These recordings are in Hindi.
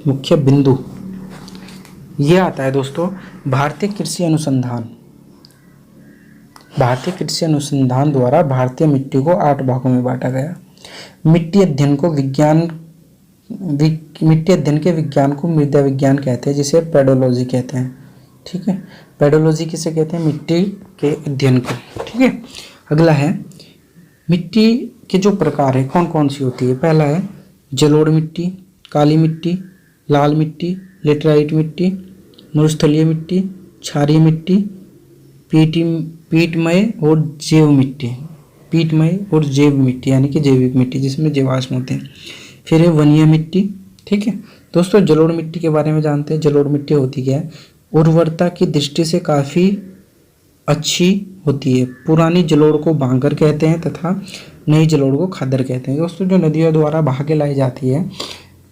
मुख्य बिंदु। ये आता है दोस्तों भारतीय कृषि अनुसंधान। भारतीय कृषि अनुसंधान द्वारा भारतीय मिट्टी को 8 भागों में बांटा गया। मिट्टी अध्ययन के विज्ञान को मृदा विज्ञान कहते हैं, जिसे पेडोलॉजी कहते हैं। ठीक है, पेडोलॉजी किसे कहते हैं? मिट्टी के अध्ययन को। ठीक है, अगला है मिट्टी के जो प्रकार है कौन कौन सी होती है। पहला है जलोढ़ मिट्टी, काली मिट्टी, लाल मिट्टी, लेटराइट मिट्टी, मरुस्थलीय मिट्टी, क्षारीय मिट्टी, पीटमय और जैव मिट्टी। पीटमय और जैव मिट्टी यानी कि जैविक मिट्टी जिसमें जीवाश्म होते हैं। फिर है वनीय मिट्टी। ठीक है दोस्तों, जलोढ़ मिट्टी के बारे में जानते हैं। जलोढ़ मिट्टी होती क्या है? उर्वरता की दृष्टि से काफ़ी अच्छी होती है। पुरानी जलोढ़ को भांगर कहते हैं तथा नई जलोढ़ को खादर कहते हैं। दोस्तों, जो नदियों द्वारा बहा के लाई जाती है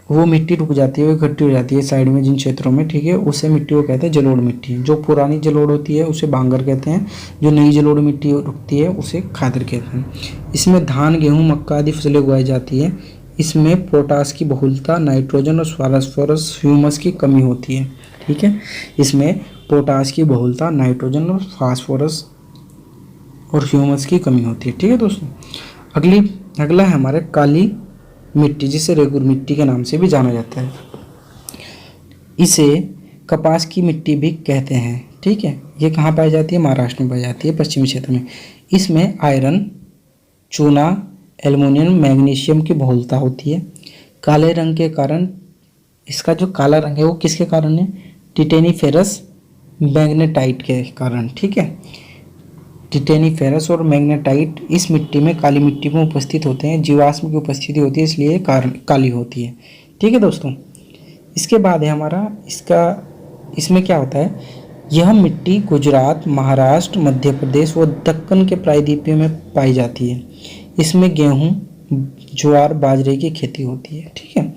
वो मिट्टी रुक जाती है, वो इकट्ठी हो जाती है साइड में जिन क्षेत्रों में। ठीक है, उसे मिट्टी को कहते हैं जलोढ़ मिट्टी। जो पुरानी जलोढ़ होती है उसे भांगर कहते हैं, जो नई जलोढ़ मिट्टी रुकती है उसे खादर कहते हैं। इसमें धान, गेहूँ, मक्का आदि फसलें उगाई जाती है। इसमें पोटास की बहुलता, नाइट्रोजन और फास्फोरस, ह्यूमस की कमी होती है। ठीक है, इसमें पोटास की बहुलता, नाइट्रोजन और फास्फोरस और ह्यूमस की कमी होती है। ठीक है दोस्तों, अगला है हमारे काली मिट्टी, जिसे रेगुर मिट्टी के नाम से भी जाना जाता है। इसे कपास की मिट्टी भी कहते हैं। ठीक है, ये कहाँ पाई जाती है? महाराष्ट्र में पाई जाती है, पश्चिमी क्षेत्र में। इसमें आयरन, चूना, एल्युमिनियम, मैग्नीशियम की बहुलता होती है। काले रंग के कारण, इसका जो काला रंग है वो किसके कारण है? टिटेनीफेरस मैग्नेटाइट के कारण। ठीक है, टिटेनीफेरस और मैग्नेटाइट इस मिट्टी में, काली मिट्टी में उपस्थित होते हैं। जीवाश्म की उपस्थिति होती है, इसलिए काली होती है। ठीक है दोस्तों, इसके बाद है हमारा इसमें क्या होता है? यह मिट्टी गुजरात, महाराष्ट्र, मध्य प्रदेश व दक्कन के प्रायद्वीपीय में पाई जाती है। इसमें गेहूँ, ज्वार, बाजरे की खेती होती है। ठीक है,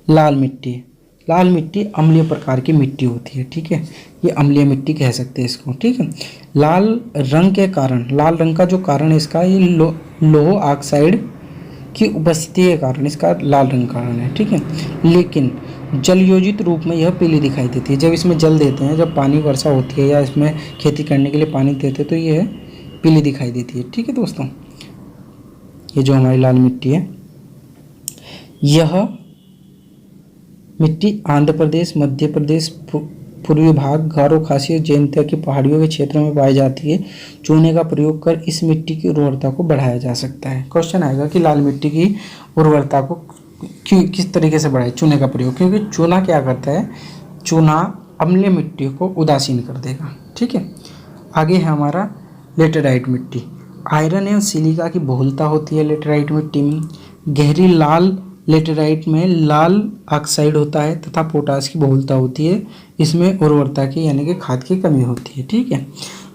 लाल मिट्टी अम्लीय प्रकार की मिट्टी होती है। ठीक है, ये अम्लीय मिट्टी कह सकते हैं इसको। ठीक है, लाल रंग का जो कारण है इसका, ये लोह ऑक्साइड की उपस्थिति के कारण इसका लाल रंग कारण है। ठीक है, लेकिन जल योजित रूप में यह पीली दिखाई देती है। जब इसमें जल देते हैं, जब पानी वर्षा होती है या इसमें खेती करने के लिए पानी देते हैं तो यह पीली दिखाई देती है। ठीक है दोस्तों, ये जो हमारी लाल मिट्टी है, यह मिट्टी आंध्र प्रदेश, मध्य प्रदेश, पूर्वी भाग, गारो, खासी और जयंतिया की पहाड़ियों के क्षेत्रों में पाई जाती है। चूने का प्रयोग कर इस मिट्टी की उर्वरता को बढ़ाया जा सकता है। क्वेश्चन आएगा कि लाल मिट्टी की उर्वरता को किस तरीके से बढ़ाए? चूने का प्रयोग, क्योंकि चूना क्या करता है? चूना अम्लीय मिट्टी को उदासीन कर देगा। ठीक है, आगे है हमारा लेटेराइट मिट्टी। आयरन एवं सिलिका की बहुलता होती है लेटेराइट मिट्टी में। गहरी लाल लेटेराइट में लाल ऑक्साइड होता है तथा पोटास की बहुलता होती है। इसमें उर्वरता की यानी कि खाद की कमी होती है। ठीक है,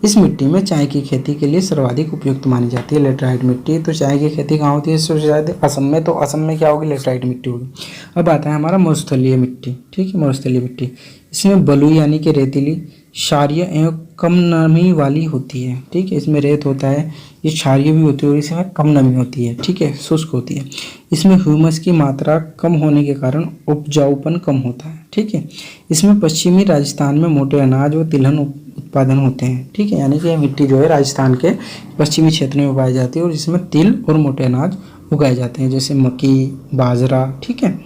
इस मिट्टी में चाय की खेती के लिए सर्वाधिक उपयुक्त मानी जाती है लेटेराइट मिट्टी। तो चाय की खेती कहाँ होती है? सबसे ज़्यादा असम में। तो असम में क्या होगी? लेटेराइट मिट्टी होगी। अब आता है हमारा मरुस्थलीय मिट्टी। ठीक है, मरुस्थलीय मिट्टी, इसमें बलुई यानी कि रेतीली, क्षारीय एवं कम नमी वाली होती है। ठीक है, इसमें रेत होता है, ये क्षारीय भी होती है और इसमें कम नमी होती है। ठीक है, शुष्क होती है। इसमें ह्यूमस की मात्रा कम होने के कारण उपजाऊपन कम होता है। ठीक है, इसमें पश्चिमी राजस्थान में मोटे अनाज और तिलहन उत्पादन होते हैं। ठीक है, यानी कि यह मिट्टी जो है राजस्थान के पश्चिमी क्षेत्र में उगाई जाती है और इसमें तिल और मोटे अनाज उगाए जाते हैं, जैसे मक्की, बाजरा। ठीक है,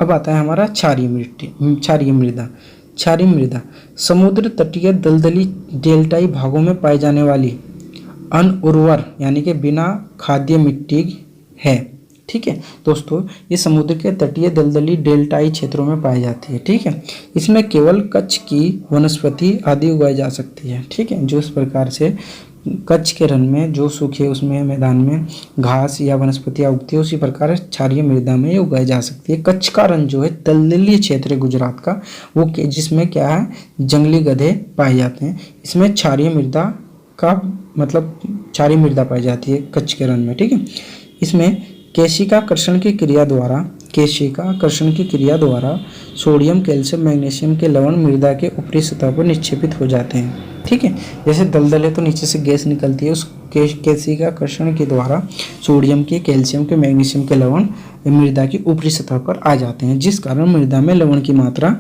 अब आता है हमारा क्षारीय मृदा समुद्र तटीय दलदली डेल्टाई भागों में पाई जाने वाली अनउर्वर यानी कि बिना खाद्य मिट्टी है। ठीक है दोस्तों, ये समुद्र के तटीय दलदली डेल्टाई क्षेत्रों में पाई जाती है। ठीक है, इसमें केवल कच्छ की वनस्पति आदि उगाई जा सकती है। ठीक है, जो इस प्रकार से कच्छ के रन में जो सूखे उसमें मैदान में घास या वनस्पतियाँ उगती है, उसी प्रकार क्षारीय मृदा में ये उगाई जा सकती है। कच्छ का रन जो है दलदली क्षेत्र है गुजरात का, वो जिसमें क्या है? जंगली गधे पाए जाते हैं। इसमें क्षारीय मृदा पाई जाती है कच्छ के रन में। ठीक है, इसमें केशिकाकर्षण की क्रिया द्वारा केशिका आकर्षण की क्रिया द्वारा सोडियम, कैल्शियम, मैग्नीशियम के लवण मृदा के ऊपरी सतह पर निक्षेपित हो जाते हैं। ठीक है, जैसे दलदल है तो नीचे से गैस निकलती है, उस केशिका आकर्षण के द्वारा सोडियम के, कैल्शियम के, मैग्नीशियम के लवण मृदा की ऊपरी सतह पर आ जाते हैं, जिस कारण मृदा में लवण की मात्रा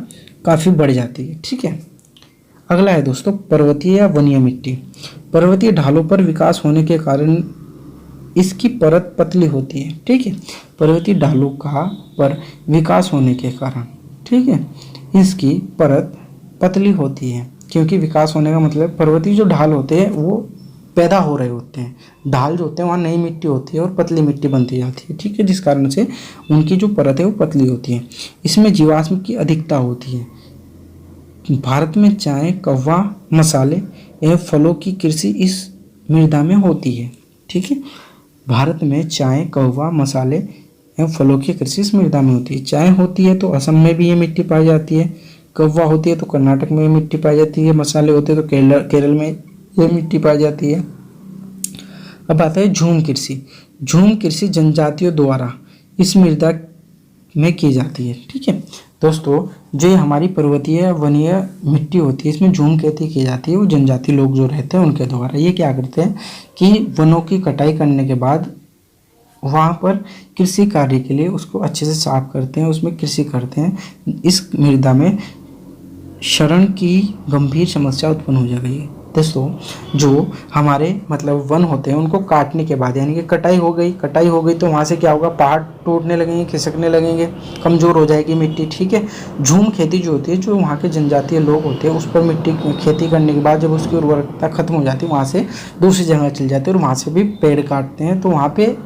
काफ़ी बढ़ जाती है। ठीक है, अगला है दोस्तों पर्वतीय या वनीय मिट्टी। पर्वतीय ढालों पर विकास होने के कारण इसकी परत पतली होती है। ठीक है, पर्वतीय ढालों का पर विकास होने के कारण, ठीक है, इसकी परत पतली होती है, क्योंकि विकास होने का मतलब पर्वतीय जो ढाल होते हैं वो पैदा हो रहे होते हैं, ढाल जो होते हैं वहाँ नई मिट्टी होती है और पतली मिट्टी बनती जाती है। ठीक है, जिस कारण से उनकी जो परत है वो पतली होती है। इसमें जीवाश्म की अधिकता होती है। भारत में चाय, कौवा, मसाले एवं फलों की कृषि इस मृदा में होती है। ठीक है, भारत में चाय, कौवा, मसाले एवं फलों की कृषि इस मृदा में होती है। चाय होती है तो असम में भी ये मिट्टी पाई जाती है, कौवा होती है तो कर्नाटक में मिट्टी पाई जाती है, मसाले होते हैं तो केरल में ये मिट्टी पाई जाती है। अब आता है झूम कृषि। झूम कृषि जनजातियों द्वारा इस मृदा में की जाती है। ठीक है दोस्तों, जो ये हमारी पर्वतीय वनीय मिट्टी होती है इसमें झूम खेती की जाती है, वो जनजाति लोग जो रहते हैं उनके द्वारा। ये क्या करते हैं कि वनों की कटाई करने के बाद वहाँ पर कृषि कार्य के लिए उसको अच्छे से साफ करते हैं, उसमें कृषि करते हैं। इस मृदा में क्षरण की गंभीर समस्या उत्पन्न हो जाएगी। दोस्तों जो हमारे मतलब वन होते हैं उनको काटने के बाद यानी कि कटाई हो गई तो वहाँ से क्या होगा, पहाड़ टूटने लगेंगे, खिसकने लगेंगे, कमज़ोर हो जाएगी मिट्टी। ठीक है, झूम खेती जो होती है, जो वहाँ के जनजातीय लोग होते हैं उस पर मिट्टी खेती करने के बाद जब उसकी उर्वरकता खत्म हो जाती है वहाँ से दूसरी जगह चल जाते हैं और वहाँ से भी पेड़ काटते हैं, तो वहाँ पे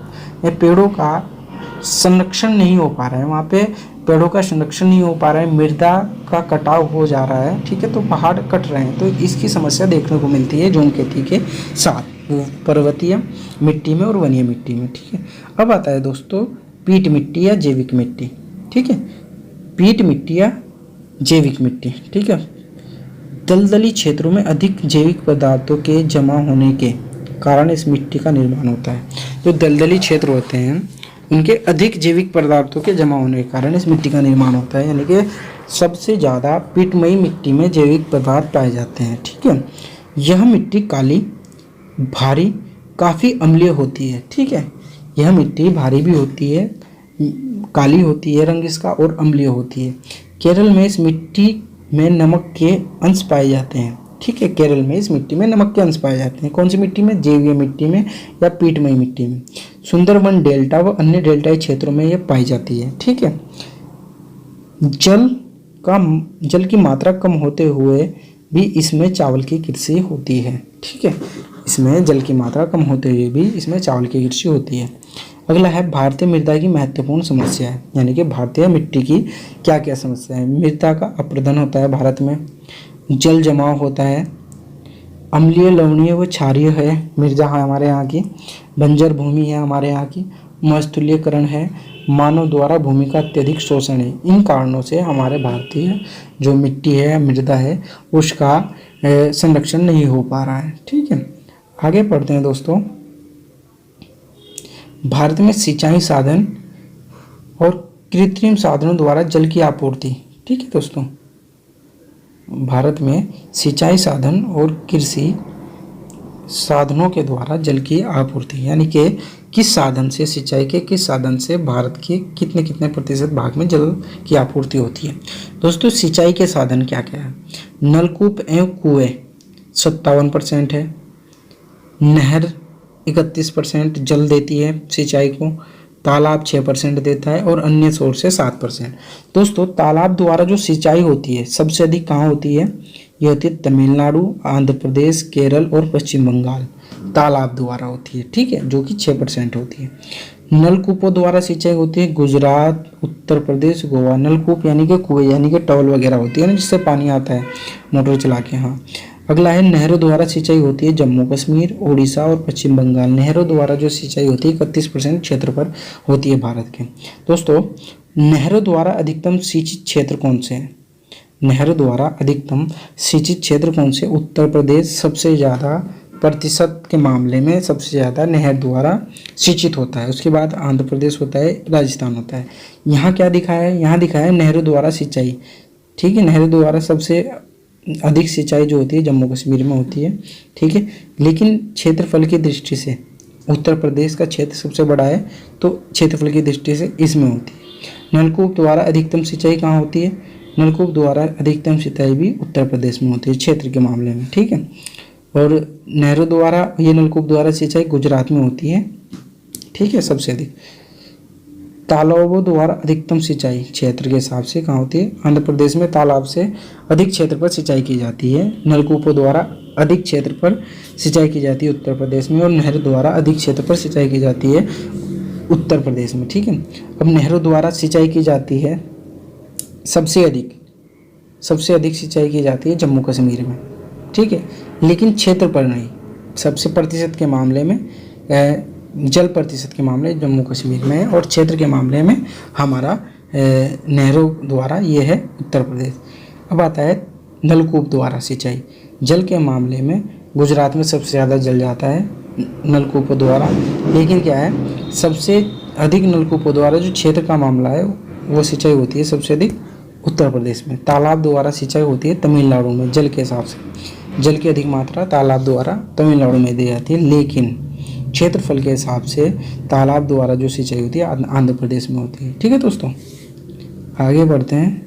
पेड़ों का संरक्षण नहीं हो पा रहा है, वहाँ पे पेड़ों का संरक्षण नहीं हो पा रहा है, मृदा का कटाव हो जा रहा है। ठीक है, तो पहाड़ कट रहे हैं, तो इसकी समस्या देखने को मिलती है झूम खेती के साथ, वो पर्वतीय मिट्टी में और वनीय मिट्टी में। ठीक है, अब आता है दोस्तों पीट मिट्टी या जैविक मिट्टी। ठीक है, पीट मिट्टी या जैविक मिट्टी। ठीक है, दलदली क्षेत्रों में अधिक जैविक पदार्थों के जमा होने के कारण इस मिट्टी का निर्माण होता है। जो दलदली क्षेत्र होते हैं उनके अधिक जैविक पदार्थों के जमा होने के कारण इस मिट्टी का निर्माण होता है, यानी कि सबसे ज़्यादा पीटमयी मिट्टी में जैविक पदार्थ पाए जाते हैं। ठीक है, यह मिट्टी काली, भारी, काफ़ी अम्लीय होती है। ठीक है, यह मिट्टी भारी भी होती है, काली होती है रंग इसका और अम्लीय होती है। केरल में इस मिट्टी में नमक के अंश पाए जाते हैं। ठीक है, केरल में इस मिट्टी में नमक के अंश पाए जाते हैं। कौन सी मिट्टी में, जैवीय मिट्टी में या पीटमयी मिट्टी में। सुंदरबन डेल्टा व अन्य डेल्टाई क्षेत्रों में यह पाई जाती है। ठीक है, जल की मात्रा कम होते हुए भी इसमें चावल की कृषि होती है। ठीक है, इसमें जल की मात्रा कम होते हुए भी इसमें चावल की कृषि होती है। अगला है भारतीय मृदा की महत्वपूर्ण समस्या है, यानी कि भारतीय मिट्टी की क्या क्या समस्या है। मृदा का अपरदन होता है भारत में, जल जमाव होता है, अम्लीय, लवणीय व क्षारीय है मृदा है हमारे यहाँ की, बंजर भूमि है हमारे यहाँ की, मस्थलीकरण है, मानव द्वारा भूमि का अत्यधिक शोषण है। इन कारणों से हमारे भारतीय जो मिट्टी है, मृदा है, उसका संरक्षण नहीं हो पा रहा है। ठीक है, आगे पढ़ते हैं दोस्तों। भारत में सिंचाई साधन और कृत्रिम साधनों द्वारा जल की आपूर्ति। ठीक है दोस्तों, भारत में सिंचाई साधन और कृषि साधनों के द्वारा जल की आपूर्ति, यानी कि किस साधन से, सिंचाई के किस साधन से भारत के कितने कितने प्रतिशत भाग में जल की आपूर्ति होती है। दोस्तों सिंचाई के साधन क्या क्या है, नलकूप एवं कुएं 57% है, नहर 31% जल देती है सिंचाई को, तालाब 6% देता है और अन्य सोर्स से 7%। दोस्तों तालाब द्वारा जो सिंचाई होती है सबसे अधिक कहाँ होती है, यह होती है तमिलनाडु, आंध्र प्रदेश, केरल और पश्चिम बंगाल, तालाब द्वारा होती है। ठीक है, जो कि 6% होती है। नलकूपों द्वारा सिंचाई होती है गुजरात, उत्तर प्रदेश, गोवा। नलकूप यानी कि कुएं यानी कि टॉवल वगैरह होती है ना, जिससे पानी आता है मोटर चला के। हाँ, अगला है नहरों द्वारा सिंचाई होती है जम्मू कश्मीर, उड़ीसा और पश्चिम बंगाल। नहरों द्वारा जो सिंचाई होती है 31% क्षेत्र पर होती है भारत के। दोस्तों नहरों द्वारा अधिकतम सिंचित क्षेत्र कौन से हैं, नहरों द्वारा अधिकतम सिंचित क्षेत्र कौन से, उत्तर प्रदेश सबसे ज़्यादा प्रतिशत के मामले में सबसे ज़्यादा नहर द्वारा सिंचित होता है। उसके बाद आंध्र प्रदेश होता है, राजस्थान होता है। यहाँ क्या दिखाया है, यहाँ दिखाया है नहरों द्वारा सिंचाई। ठीक है, नहरों द्वारा सबसे अधिक सिंचाई जो होती है जम्मू कश्मीर में होती है। ठीक है, लेकिन क्षेत्रफल की दृष्टि से उत्तर प्रदेश का क्षेत्र सबसे बड़ा है, तो क्षेत्रफल की दृष्टि से इसमें होती है। नलकूप द्वारा अधिकतम सिंचाई कहाँ होती है, नलकूप द्वारा अधिकतम सिंचाई भी उत्तर प्रदेश में होती है क्षेत्र के मामले में। ठीक है, और नहरों द्वारा, ये नलकूप द्वारा सिंचाई गुजरात में होती है। ठीक है, सबसे अधिक। तालाबों द्वारा अधिकतम सिंचाई क्षेत्र के हिसाब से कहाँ होती है, आंध्र प्रदेश में तालाब से अधिक क्षेत्र पर सिंचाई की जाती है। नलकूपों द्वारा अधिक क्षेत्र पर सिंचाई की जाती है उत्तर प्रदेश में, और नहर द्वारा अधिक क्षेत्र पर सिंचाई की जाती है उत्तर प्रदेश में। ठीक है, अब नहरों द्वारा सिंचाई की जाती है सबसे अधिक सिंचाई की जाती है जम्मू कश्मीर में। ठीक है, लेकिन क्षेत्र पर नहीं। सबसे प्रतिशत के मामले में, जल प्रतिशत के मामले जम्मू कश्मीर में है, और क्षेत्र के मामले में हमारा नहरों द्वारा ये है उत्तर प्रदेश। अब आता है नलकूप द्वारा सिंचाई। जल के मामले में गुजरात में सबसे ज़्यादा जल जाता है नलकूपों द्वारा, लेकिन क्या है, सबसे अधिक नलकूपों द्वारा जो क्षेत्र का मामला है वो सिंचाई होती है सबसे अधिक उत्तर प्रदेश में। तालाब द्वारा सिंचाई होती है तमिलनाडु में। जल के हिसाब से जल की अधिक मात्रा तालाब द्वारा तमिलनाडु में दी जाती है, लेकिन क्षेत्रफल के हिसाब से तालाब द्वारा जो सिंचाई होती है आंध्र प्रदेश में होती है। ठीक है दोस्तों, आगे बढ़ते हैं।